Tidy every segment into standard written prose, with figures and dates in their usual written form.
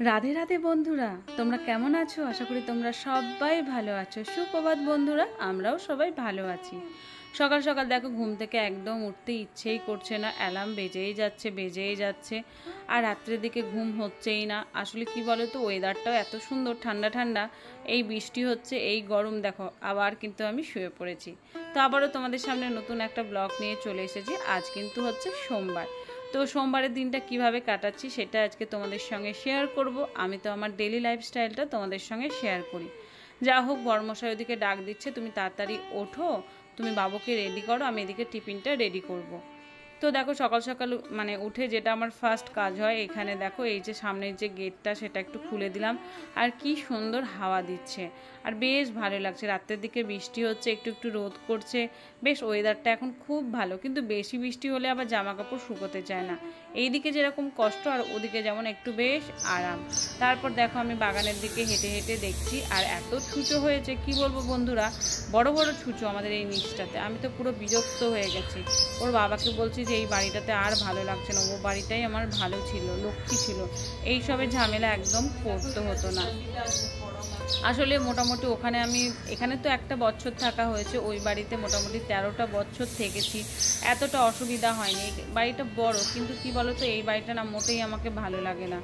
রাধে রাধে বন্ধুরা, তোমরা কেমন আছো? আশা করি তোমরা সবাই ভালো আছো। সুপ্রভাত বন্ধুরা, আমরাও সবাই ভালো আছি। সকাল সকাল দেখো, ঘুম থেকে একদম উঠতে ইচ্ছেই করছে না, অ্যালার্ম বেজেই যাচ্ছে আর রাত্রের দিকে ঘুম হচ্ছেই না। আসলে কি বলো তো, ওয়েদারটাও এত সুন্দর, ঠান্ডা ঠান্ডা, এই বৃষ্টি হচ্ছে, এই গরম, দেখো আবার কিন্তু আমি শুয়ে পড়েছি। তো আবারও তোমাদের সামনে নতুন একটা ব্লগ নিয়ে চলে এসেছি। আজ কিন্তু হচ্ছে সোমবার। তো সোমবারের দিনটা কিভাবে কাটাচ্ছি সেটা আজকে তোমাদের সঙ্গে শেয়ার করব। আমি তো আমার ডেলি লাইফস্টাইলটা তোমাদের সঙ্গে শেয়ার করি। যা হোক, বড়মশাই ওদিকে ডাক দিচ্ছে, তুমি তাড়াতাড়ি ওঠো, তুমি বাবুকে রেডি করো, আমি এদিকে টিফিনটা রেডি করব। তো দেখো, সকাল সকাল উঠে যেটা আমার ফার্স্ট কাজ হয়, এখানে দেখো এই যে সামনের যে গেটটা সেটা একটু খুলে দিলাম। আর কি সুন্দর হাওয়া দিচ্ছে, আর বেশ ভালো লাগছে। রাত্রের দিকে বৃষ্টি হচ্ছে, একটু একটু রোদ করছে, বেশ ওয়েদারটা এখন খুব ভালো। কিন্তু বেশি বৃষ্টি হলে আবার জামা কাপড় শুকোতে চায় না। এইদিকে যেরকম কষ্ট, আর ওদিকে যেমন একটু বেশ আরাম। তারপর দেখো, আমি বাগানের দিকে হেঁটে হেঁটে দেখছি, আর এত ছুঁচো হয়েছে কি বলবো বন্ধুরা, বড় বড় ছুঁচো আমাদের এই নিচটাতে। আমি তো পুরো বিরক্ত হয়ে গেছি। ওর বাবাকে বলছি যে এই বাড়িটাতে আর ভালো লাগছে না, ও বাড়িটাই আমার ভালো ছিল, লক্ষ্মী ছিল, এইসবের ঝামেলা একদম করতে হতো না। আসলে মোটামুটি এখানে তো একটা বছর থাকা হয়েছে, ওই বাড়িতে মোটামুটি 13টা বছর থেকেছি, এতটা অসুবিধা হয়নি। বাড়িটা বড়, কিন্তু কি বলতো, এই বাড়িটা না মোটেই আমাকে ভালো লাগে না।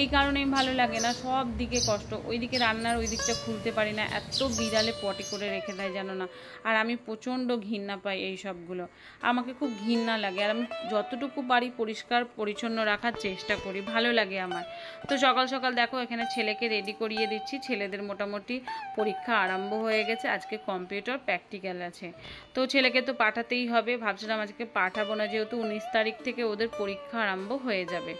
এই কারণেই ভালো লাগে না, সব দিকে কষ্ট। ওইদিকে রান্নার ওই দিকটা খুলতে পারি না, এত বিড়ালে পটি করে রেখে দেয় জানো না। আর আমি প্রচণ্ড ঘৃণা পাই এই সবগুলো, আমাকে খুব ঘৃণা লাগে। আর আমি যতটুকু পারি পরিষ্কার পরিচ্ছন্ন রাখার চেষ্টা করি, ভালো লাগে আমার। তো সকাল সকাল দেখো, এখানে ছেলেকে রেডি করিয়ে দিচ্ছি। ছেলেদের মোটামুটি পরীক্ষা আরম্ভ হয়ে গেছে, আজকে কম্পিউটার প্র্যাকটিক্যাল আছে। তো ছেলেকে তো পাঠাতেই হবে। ভাবছিলাম আজকে পাঠাবো না, যেহেতু 19 তারিখ থেকে ওদের পরীক্ষা আরম্ভ হয়ে যাবে।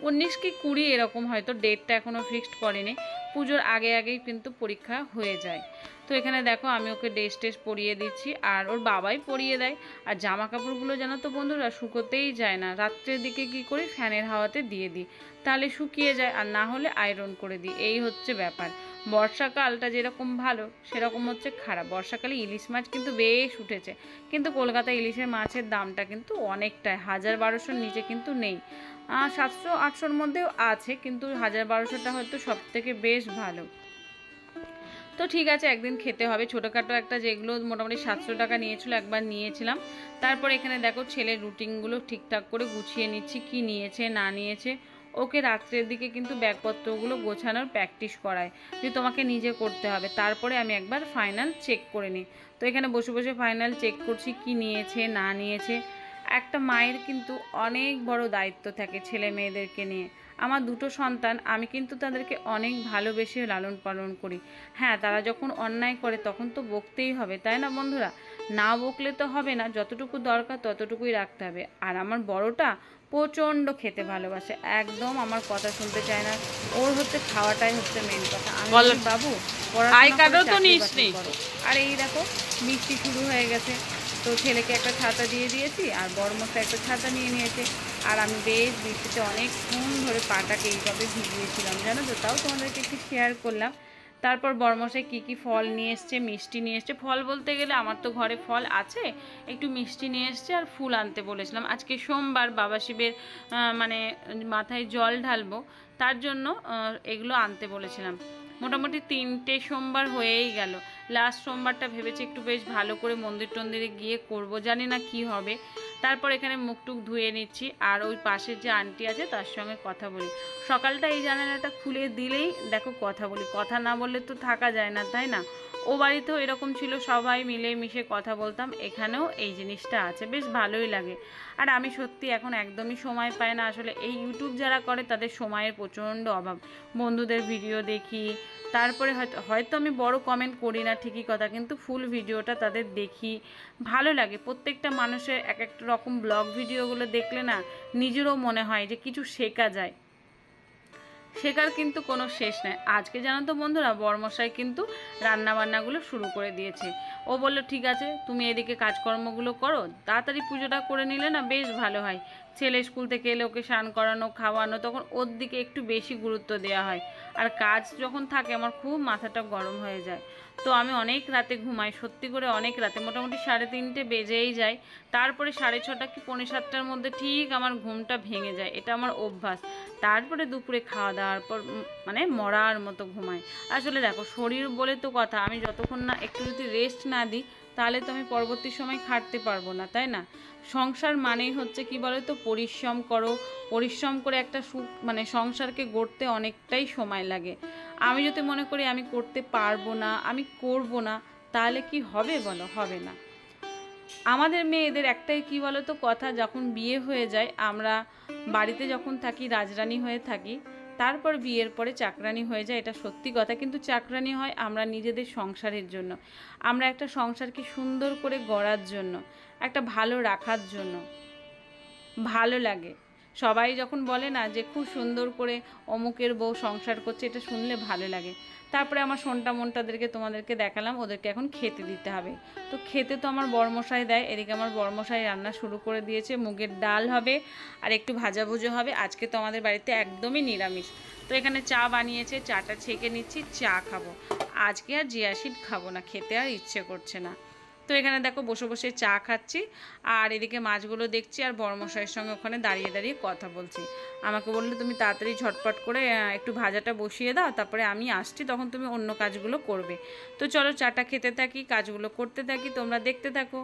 19 কি 20 এরকম, হয়তো ডেটটা এখনও ফিক্সড করেনি। পুজোর আগেই কিন্তু পরীক্ষা হয়ে যায়। তো এখানে দেখো, আমি ওকে ড্রেস পরিয়ে দিচ্ছি, আর ওর বাবাই পরিয়ে দেয়। আর জামা কাপড়গুলো জানো তো বন্ধুরা, শুকোতেই যায় না। রাত্রের দিকে কি করি, ফ্যানের হাওয়াতে দিয়ে দিই, তাহলে শুকিয়ে যায়, আর না হলে আয়রন করে দিই। এই হচ্ছে ব্যাপার। বর্ষাকালটা যেরকম ভালো, সেরকম হচ্ছে খারাপ। বর্ষাকালে ইলিশ মাছ কিন্তু বেশ উঠেছে, কিন্তু কলকাতা ইলিশের মাছের দামটা কিন্তু অনেকটাই, 1000-1200 নিচে কিন্তু নেই। 700-800-র মধ্যেও আছে, কিন্তু 1000-1200টা হয়তো সব থেকে বেশ ভালো। তো ঠিক আছে, একদিন খেতে হবে। ছোটোখাটো একটা, যেগুলো মোটামুটি 700 টাকা নিয়েছিল, একবার নিয়েছিলাম। তারপর এখানে দেখো, ছেলের রুটিনগুলো ঠিকঠাক করে গুছিয়ে নিচ্ছি, কি নিয়েছে না নিয়েছে। ওকে রাত্রের দিকে কিন্তু ব্যাগপত্রগুলো গোছানোর প্র্যাকটিস করায়, যে তোমাকে নিজে করতে হবে। তারপরে আমি একবার ফাইনাল চেক করে নিই। তো এখানে বসে বসে ফাইনাল চেক করছি, কি নিয়েছে না নিয়েছে। একটা মায়ের কিন্তু অনেক বড় দায়িত্ব থাকে ছেলে মেয়েদেরকে নিয়ে। আমার দুটো সন্তান, আমি কিন্তু তাদেরকে অনেক ভালোবেসে লালন পালন করি। হ্যাঁ, তারা যখন অন্যায় করে তখন তো বকতেই হবে, তাই না বন্ধুরা? না বকলে তো হবে না, যতটুকু দরকার ততটুকুই রাখতে হবে। আর আমার বড়টা প্রচণ্ড খেতে ভালোবাসে, একদম আমার কথা শুনতে চায় না। ওর হচ্ছে খাওয়াটাই হচ্ছে মেন কথা। আমি বলি, বাবু পড়াশোনা করো। আর এই দেখো, বৃষ্টি শুরু হয়ে গেছে। তো ছেলেকে একটা ছাতা দিয়ে দিয়েছি, আর বড়মশাই একটা ছাতা নিয়ে নিয়েছে। আর আমি বেশ বৃষ্টিতে অনেকক্ষণ ধরে পাটাকে এইভাবে ভিজিয়েছিলাম জানো তো, তাও তোমাদেরকে একটু শেয়ার করলাম। তারপর বড়মশাই কী ফল নিয়ে এসছে, মিষ্টি নিয়ে এসছে। ফল বলতে গেলে আমার তো ঘরে ফল আছে, একটু মিষ্টি নিয়ে এসছে, আর ফুল আনতে বলেছিলাম। আজকে সোমবার, বাবা শিবের মানে মাথায় জল ঢালবো, তার জন্য এগুলো আনতে বলেছিলাম। মোটামুটি 3টে সোমবার হয়েই গেল। লাস্ট সোমবারটা ভেবেছি একটু বেশ ভালো করে মন্দির টন্দিরে গিয়ে করব, জানি না কি হবে। তারপর এখানে মুখটুক ধুয়ে নিচ্ছি, আর ওই পাশের যে আন্টি আছে তার সঙ্গে কথা বলি। সকালটা এই জানালাটা খুলে দিলেই দেখো কথা বলি, কথা না বললে তো থাকা যায় না, তাই না? ও বাড়িতেও এরকম ছিল, সবাই মিলে মিশে কথা বলতাম। এখানেও এই জিনিসটা আছে, বেশ ভালোই লাগে। আর আমি সত্যি এখন একদমই সময় পাই না। আসলে এই ইউটিউব যারা করে তাদের সময়ের প্রচণ্ড অভাব। বন্ধুদের ভিডিও দেখি, তারপরে হয়তো আমি বড় কমেন্ট করি না, ঠিকই কথা, কিন্তু ফুল ভিডিওটা তাদের দেখি, ভালো লাগে। প্রত্যেকটা মানুষের এক একটা রকম ব্লগ ভিডিওগুলো দেখলে না, নিজেরও মনে হয় যে কিছু শেখা যায়। শেখার কিন্তু কোনো শেষ নেই। আজকে জানো তো বন্ধুরা, বড়মশাই কিন্তু রান্নাবান্নাগুলো শুরু করে দিয়েছে। ও বললো, ঠিক আছে তুমি এদিকে কাজকর্মগুলো করো, তাড়াতাড়ি পুজোটা করে নিলে না বেশ ভালো হয়। ছেলে স্কুল থেকে এলে ওকে স্নান করানো, খাওয়ানো, তখন ওর দিকে একটু বেশি গুরুত্ব দেওয়া হয়। আর কাজ যখন থাকে আমার খুব মাথাটা গরম হয়ে যায়। তো আমি অনেক রাতে ঘুমাই, সত্যি করে অনেক রাতে, মোটামুটি 3:30 বেজেই যায়। তারপরে 6:30 কি 6:45-র মধ্যে ঠিক আমার ঘুমটা ভেঙে যায়, এটা আমার অভ্যাস। তারপরে দুপুরে খাওয়া দাওয়ার পর মানে মরার মতো ঘুমাই। আসলে দেখো, শরীর বলে তো কথা, আমি যতক্ষণ না একটু যদি রেস্ট না দিই তাহলে তো আমি পরবর্তী সময় খাটতে পারবো না, তাই না? সংসার মানেই হচ্ছে কি বলো তো, পরিশ্রম করো, পরিশ্রম করে একটা সুখ মানে সংসারকে গড়তে অনেকটাই সময় লাগে। আমি যদি মনে করি আমি করতে পারবো না, আমি করব না, তাহলে কি হবে বলো? হবে না। আমাদের মেয়েদের একটাই কি বলো তো কথা, যখন বিয়ে হয়ে যায়, আমরা বাড়িতে যখন থাকি রাজরানী হয়ে থাকি, তারপর বিয়ের পরে চাকরানি হয়ে যায়, এটা সত্যি কথা। কিন্তু চাকরানি হয় আমরা নিজেদের সংসারের জন্য, আমরা একটা সংসারকে সুন্দর করে গড়ার জন্য, একটা ভালো রাখার জন্য। ভালো লাগে সবাই যখন বলে না যে খুব সুন্দর করে অমুকের বউ সংসার করছে, এটা শুনলে ভালো লাগে। তারপরে আমার সোনটা মনটাদেরকে তোমাদেরকে দেখালাম, ওদেরকে এখন খেতে দিতে হবে। তো খেতে তো আমার বরমশাই দেয়, এদিকে আমার বরমশাই রান্না শুরু করে দিয়েছে, মুগের ডাল হবে আর একটু ভাজাভুজো হবে। আজকে তো আমাদের বাড়িতে একদমই নিরামিষ। তো এখানে চা বানিয়েছে, চাটা ছেঁকে নিচ্ছি, চা খাবো। আজকে আর জিয়াশিড খাবো না, খেতে আর ইচ্ছে করছে না। তো এখানে দেখো বসে বসে চা খাচ্ছি, আর এদিকে মাছগুলো দেখছি, আর বড়মশাইয়ের সঙ্গে ওখানে দাঁড়িয়ে দাঁড়িয়ে কথা বলছি। আমাকে বললে তুমি তাড়াতাড়ি ঝটপট করে একটু ভাজাটা বসিয়ে দাও, তারপরে আমি আসছি, তখন তুমি অন্য কাজগুলো করবে। তো চলো চাটা খেতে থাকি, কাজগুলো করতে থাকি, তোমরা দেখতে থাকো।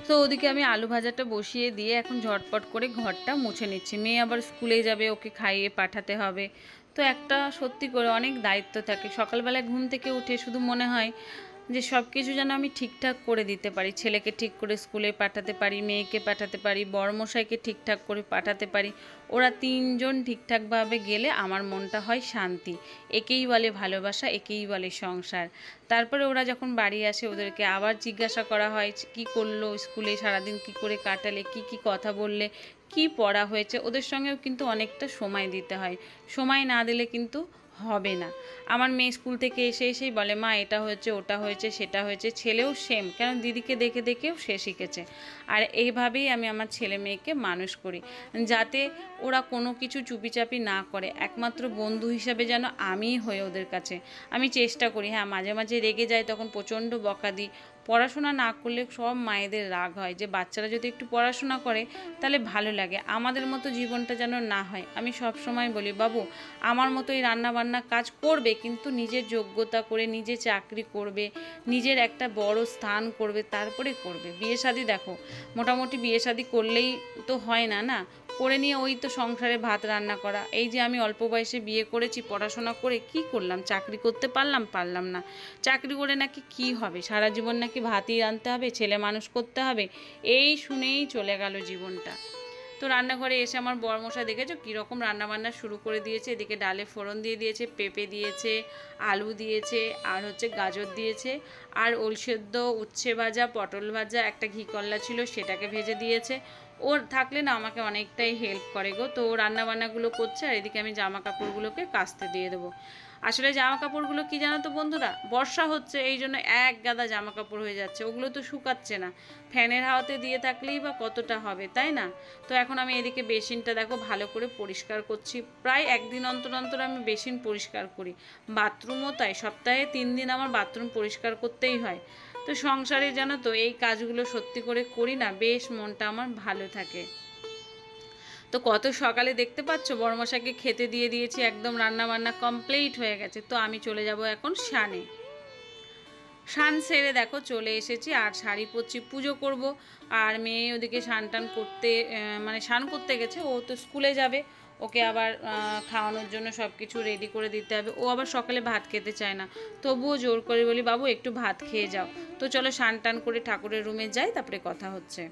তো ওদিকে আমি আলু ভাজাটা বসিয়ে দিয়ে এখন ঝটপট করে ঘরটা মুছে নিচ্ছি। মেয়ে আবার স্কুলে যাবে, ওকে খাইয়ে পাঠাতে হবে। তো একটা সত্যি করে অনেক দায়িত্ব থাকে। সকালবেলায় ঘুম থেকে উঠে শুধু মনে হয় যে সব কিছু যেন আমি ঠিকঠাক করে দিতে পারি, ছেলেকে ঠিক করে স্কুলে পাঠাতে পারি, মেয়েকে পাঠাতে পারি, বড়মশাইকে ঠিকঠাক করে পাঠাতে পারি। ওরা তিনজন ঠিকঠাকভাবে গেলে আমার মনটা হয় শান্তি। একেই বলে ভালোবাসা, একেই বলে সংসার। তারপরে ওরা যখন বাড়ি আসে, ওদেরকে আবার জিজ্ঞাসা করা হয় কি করলো স্কুলে, সারাদিন কি করে কাটালে, কি কি কথা বললে, কি পড়া হয়েছে। ওদের সঙ্গেও কিন্তু অনেকটা সময় দিতে হয়, সময় না দিলে কিন্তু হবে না। আমার মেয়ে স্কুল থেকে এসে এসেই বলে মা এটা হয়েছে, ওটা হয়েছে, সেটা হয়েছে। ছেলেও সেম, কেন দিদিকে দেখে দেখেও সে শিখেছে। আর এইভাবেই আমি আমার ছেলে মেয়েকে মানুষ করি, যাতে ওরা কোনো কিছু চুপিচাপি না করে। একমাত্র বন্ধু হিসাবে যেন আমিই হই ওদের কাছে। আমি চেষ্টা করি, হ্যাঁ মাঝে মাঝে রেগে যাই, তখন প্রচণ্ড বকা দিই। পড়াশোনা না করলে সব মায়েদের রাগ হয় যে বাচ্চারা যদি একটু পড়াশোনা করে তাহলে ভালো লাগে, আমাদের মতো জীবনটা যেন না হয়। আমি সব সময় বলি বাবু আমার মতো এই রান্নাবান্না কাজ করবে, কিন্তু নিজের যোগ্যতা করে নিজে চাকরি করবে, নিজের একটা বড় স্থান করবে, তারপরে করবে। বিয়ে শাদী দেখো মোটামুটি বিয়ে শাদী করলেই তো হয় না, না করে নিয়ে ওই তো সংসারে ভাত রান্না করা। এই যে আমি অল্প বয়সে বিয়ে করেছি, পড়াশোনা করে কি করলাম? চাকরি করতে পারলাম না। চাকরি করে নাকি কি হবে? সারা জীবন নাকি ভাতই রাঁধতে হবে, ছেলে মানুষ করতে হবে, এই শুনেই চলে গেল জীবনটা। তো রান্নাঘরে এসে আমার বরমশাই দেখেছো কীরকম রান্নাবান্না শুরু করে দিয়েছে। এদিকে ডালে ফোড়ন দিয়ে দিয়েছে, পেঁপে দিয়েছে, আলু দিয়েছে, আর হচ্ছে গাজর দিয়েছে, আর ওল সেদ্ধ, উচ্ছে ভাজা, পটল ভাজা, একটা ঘি করলা ছিল সেটাকে ভেজে দিয়েছে। ওর থাকলে না আমাকে অনেকটাই হেল্প করে গো। তো ও রান্নাবান্নাগুলো করছে, আর এদিকে আমি জামা কাপড়গুলোকে কাচতে দিয়ে দেবো। আসলে জামা কাপড়গুলো কি জানো তো বন্ধুরা, বর্ষা হচ্ছে এই জন্য এক গাদা জামা কাপড় হয়ে যাচ্ছে, ওগুলো তো শুকাচ্ছে না। ফ্যানের হাওয়াতে দিয়ে থাকলেই বা কতটা হবে, তাই না? তো এখন আমি এদিকে বেসিনটা দেখো ভালো করে পরিষ্কার করছি। প্রায় একদিন অন্তর অন্তর আমি বেসিন পরিষ্কার করি, বাথরুমও তাই। সপ্তাহে 3 দিন আমার বাথরুম পরিষ্কার করতেই হয়। তো সংসারে জানো তো এই কাজগুলো সত্যি করে করি না, বেশ মনটা আমার ভালো থাকে। তো কত সকালে দেখতে পাচ্ছ বড়মশাইকে খেতে দিয়ে দিয়েছি, একদম রান্না বান্না কমপ্লিট হয়ে গেছে। তো আমি চলে যাব এখন স্নানে। স্নান সেরে দেখো চলে এসেছি, আর শাড়ি পরছি, পুজো করব। আর মেয়ে ওদিকে স্নান টান করতে মানে স্নান করতে গেছে, ও তো স্কুলে যাবে, ওকে আবার খাওয়ানোর জন্য সব কিছু রেডি করে দিতে হবে। ও আবার সকালে ভাত খেতে চায় না, তবুও জোর করে বলি বাবু একটু ভাত খেয়ে যাও। তো চলো স্নান টান করে ঠাকুরের রুমে যাই, তারপরে কথা হচ্ছে।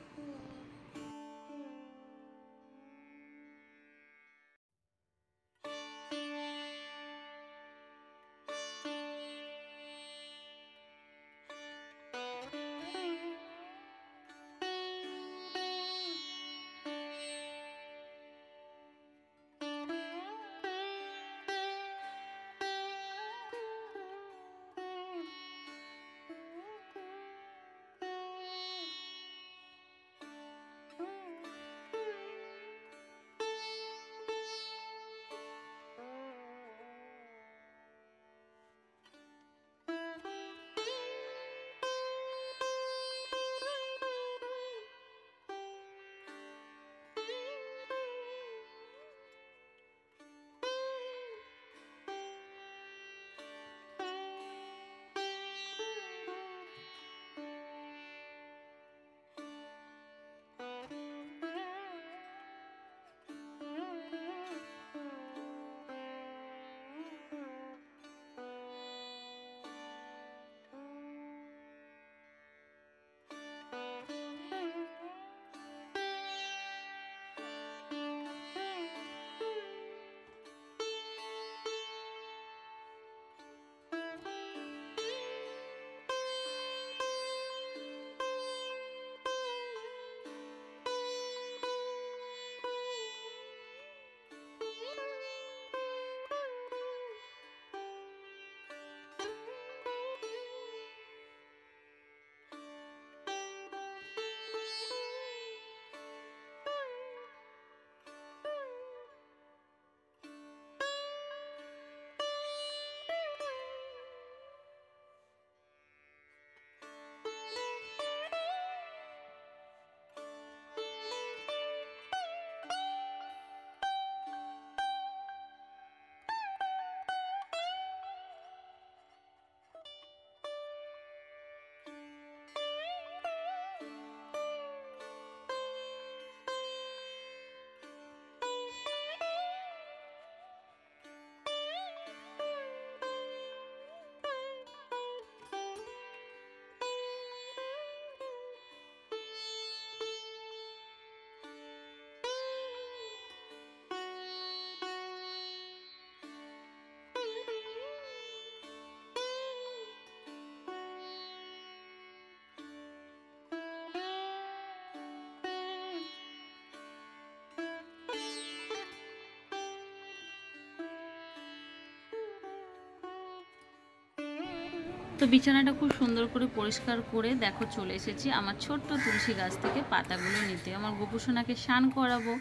তো বিছানাটা খুব সুন্দর করে পরিষ্কার করে দেখো চলে এসেছি আমার ছোট্ট তুলসী গাছ থেকে পাতাগুলো নিতে। আমার গোপুসোনাকে স্নান করাবো,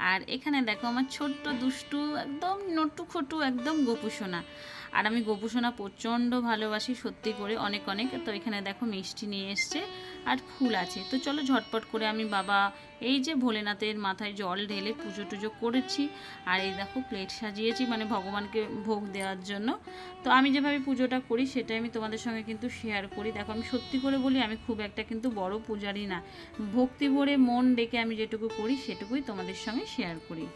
আর এখানে দেখো আমার ছোট্ট দুষ্টু একদম নট্টু খটু একদম গোপুসোনা। আর আমি গোপুসোনা প্রচণ্ড ভালোবাসি সত্যি করে, অনেক অনেক। তো এখানে দেখো মিষ্টি নিয়ে এসছে আর ফুল আছে। তো চলো ঝটপট করে আমি বাবা এই যে ভোলেনাথের মাথায় জল ঢেলে পুজো টুজো করেছি। আর এই দেখো প্লেট সাজিয়েছি মানে ভগবানকে ভোগ দেওয়ার জন্য। তো আমি যেভাবে পুজোটা করি সেটাই আমি তোমাদের সঙ্গে কিন্তু শেয়ার করি। দেখো আমি সত্যি করে বলি, আমি খুব একটা কিন্তু বড় পূজারি না, ভক্তি ভরে মন ডেকে আমি যেটুকু করি সেটুকুই তোমাদের সঙ্গে শেয়ার করি।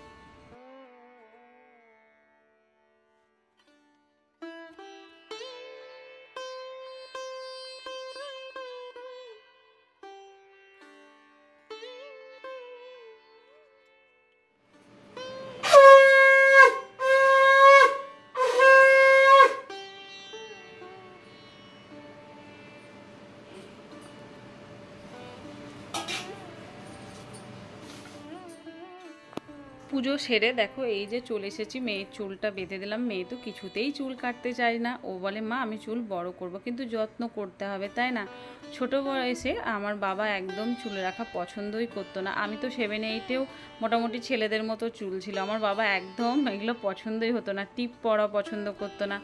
পুজো সেরে দেখো এই যে চলে এসেছি, মেয়ের চুলটা বেঁধে দিলাম। মেয়ে তো কিছুতেই চুল কাটতে চায় না, ও বলে মা আমি চুল বড় করব, কিন্তু যত্ন করতে হবে তাই না। ছোটো বয়সে আমার বাবা একদম চুল রাখা পছন্দই করতো না। আমি তো 7-8-এও মোটামুটি ছেলেদের মতো চুল ছিল, আমার বাবা একদম এগুলো পছন্দই হতো না, টিপ পরা পছন্দ করতো না।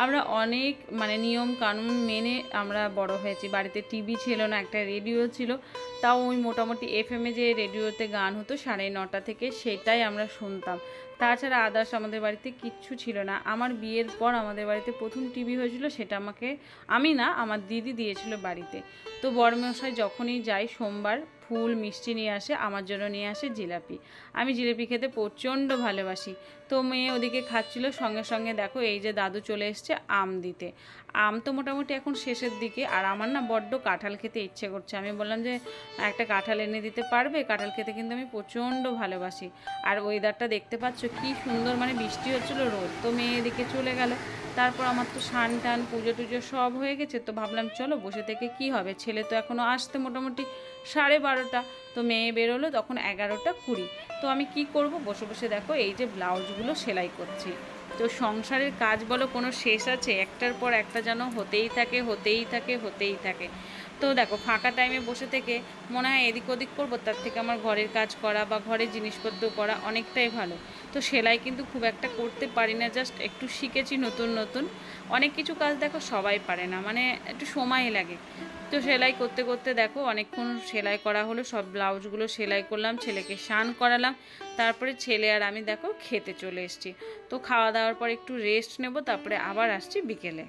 আমরা অনেক মানে নিয়ম কানুন মেনে আমরা বড় হয়েছি। বাড়িতে টিভি ছিল না, একটা রেডিও ছিল, তাও ওই মোটামুটি এফএমে যে রেডিওতে গান হতো 9:30 থেকে, সেটাই আমরা শুনতাম। তাছাড়া আদার্স আমাদের বাড়িতে কিচ্ছু ছিল না। আমার বিয়ের পর আমাদের বাড়িতে প্রথম টিভি হয়েছিল, সেটা আমি না আমার দিদি দিয়েছিল বাড়িতে। তো বড়মশাই যখনই যাই সোমবার ফুল মিষ্টি নিয়ে আসে, আমার জন্য নিয়ে আসে জিলাপি। আমি জিলাপি খেতে প্রচণ্ড ভালোবাসি। তো মেয়ে ওদিকে খাচ্ছিল, সঙ্গে সঙ্গে দেখো এই যে দাদু চলে এসছে আম দিতে। আম তো মোটামুটি এখন শেষের দিকে, আর আমার না বড্ড কাঁঠাল খেতে ইচ্ছে করছে। আমি বললাম যে একটা কাঁঠাল এনে দিতে পারবে, কাঁঠাল খেতে কিন্তু আমি প্রচণ্ড ভালোবাসি। আর ওয়েদারটা দেখতে পাচ্ছ কি সুন্দর, মানে বৃষ্টি হচ্ছিলো, রোদ। তো মেয়ে এদিকে চলে গেল। তারপর আমার তো স্নান টান পুজো টুজো সব হয়ে গেছে। তো ভাবলাম চলো বসে থেকে কি হবে, ছেলে তো এখনও আসতে মোটামুটি 12:30। তো মেয়ে বেরোলো তখন 11:20। তো আমি কি করব, বসে বসে দেখো এই যে ব্লাউজগুলো সেলাই করছি। তো সংসারের কাজ বলো কোনো শেষ আছে, একটার পর একটা যেন হতেই থাকে হতেই থাকে হতেই থাকে। তো দেখো ফাঁকা টাইমে বসে থেকে মনে হয় এদিক ওদিক করবো, তার থেকে আমার ঘরের কাজ করা বা ঘরের জিনিসপত্র করা অনেকটাই ভালো। তো সেলাই কিন্তু খুব একটা করতে পারি না, জাস্ট একটু শিখেছি নতুন নতুন। অনেক কিছু কাজ দেখো সবাই পারে না, মানে একটু সময় লাগে। তো সেলাই করতে করতে দেখো অনেকক্ষণ সেলাই করা হলো, সব ব্লাউজগুলো সেলাই করলাম, ছেলেকে স্নান করালাম। তারপরে ছেলে আর আমি দেখো খেতে চলে এসেছি। তো খাওয়া দাওয়ার পর একটু রেস্ট নেব, তারপরে আবার আসছি বিকেলে।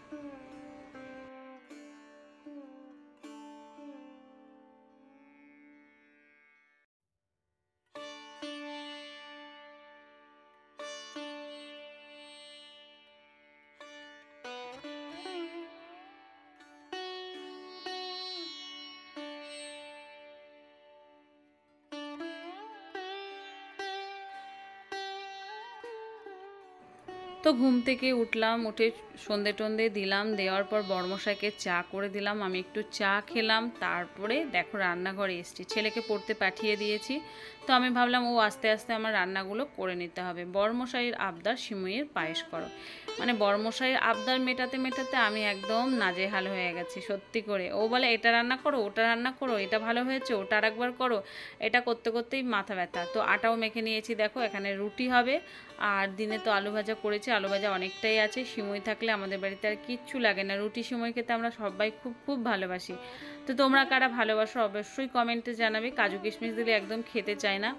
তো ঘুম থেকে উঠলাম, উঠে সন্ধে টন্ধে দিলাম, দেওয়ার পর বড়মশাইকে চা করে দিলাম, আমি একটু চা খেলাম। তারপরে দেখো রান্নাঘরে এসেছি, ছেলেকে পড়তে পাঠিয়ে দিয়েছি। তো আমি ভাবলাম ও আস্তে আস্তে আমার রান্নাগুলো করে নিতে হবে। বড়মশাইয়ের আবদার সিমইয়ের পায়েস করো, মানে বড়মশাইয়ের আবদার মেটাতে মেটাতে আমি একদম নাজেহাল হয়ে গেছি সত্যি করে। ও বলে এটা রান্না করো, ওটা রান্না করো, এটা ভালো হয়েছে, ওটা আরেকবার করো। এটা করতে করতেই মাথা ব্যথা। তো আটাও মেখে নিয়েছি, দেখো এখানে রুটি হবে। আর দিনে তো আলু ভাজা করেছি, আলু ভাজা অনেকটাই আছে। সিমই থাকলে আমাদের বাড়িতে আর কিচ্ছু লাগে না, রুটি সিমই খেতে আমরা সবাই খুব খুব ভালোবাসি। তো তোমরা কারা ভালোবাসো অবশ্যই কমেন্টে জানাবে। কাজু কিশমিশ দিলে একদম খেতে চায় না,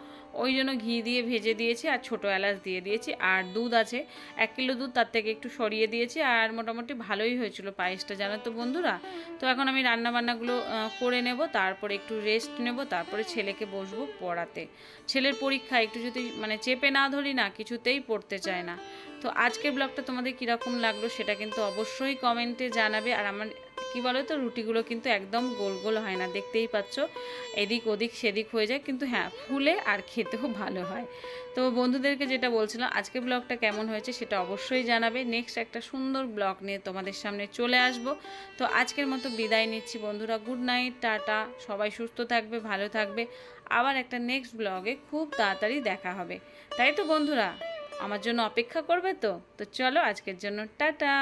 ওই জন্য ঘি দিয়ে ভেজে দিয়েছি আর ছোটো এলাচ দিয়ে দিয়েছি। আর দুধ আছে 1 কিলো দুধ, তার থেকে একটু সরিয়ে দিয়েছি। আর মোটামুটি ভালোই হয়েছিল পায়েসটা, জানো তো বন্ধুরা। তো এখন আমি রান্নাবান্নাগুলো করে নেব, তারপরে একটু রেস্ট নেব, তারপরে ছেলেকে বসবো পড়াতে। ছেলের পরীক্ষা, একটু যদি মানে চেপে না ধরি না কিছুতেই পড়তে চায় না। তো আজকের ব্লগটা তোমাদের কীরকম লাগলো সেটা কিন্তু অবশ্যই কমেন্টে জানাবে। আর আমার কি বলো তো, রুটিগুলো কিন্তু একদম গোল গোল হয় না, দেখতেই পাচ্ছ এদিক ওদিক সেদিক হয়ে যায়, কিন্তু হ্যাঁ ফুলে আর খেতেও ভালো হয়। তো বন্ধুদেরকে যেটা বলছিলাম, আজকের ব্লগটা কেমন হয়েছে সেটা অবশ্যই জানাবে। নেক্সট একটা সুন্দর ব্লগ নিয়ে তোমাদের সামনে চলে আসব। তো আজকের মতো বিদায় নিচ্ছি বন্ধুরা, গুড নাইট, টাটা। সবাই সুস্থ থাকবে, ভালো থাকবে। আবার একটা নেক্সট ব্লগে খুব তাড়াতাড়ি দেখা হবে, তাই তো বন্ধুরা? আমার জন্য অপেক্ষা করবে তো? তো চলো আজকের জন্য টাটা।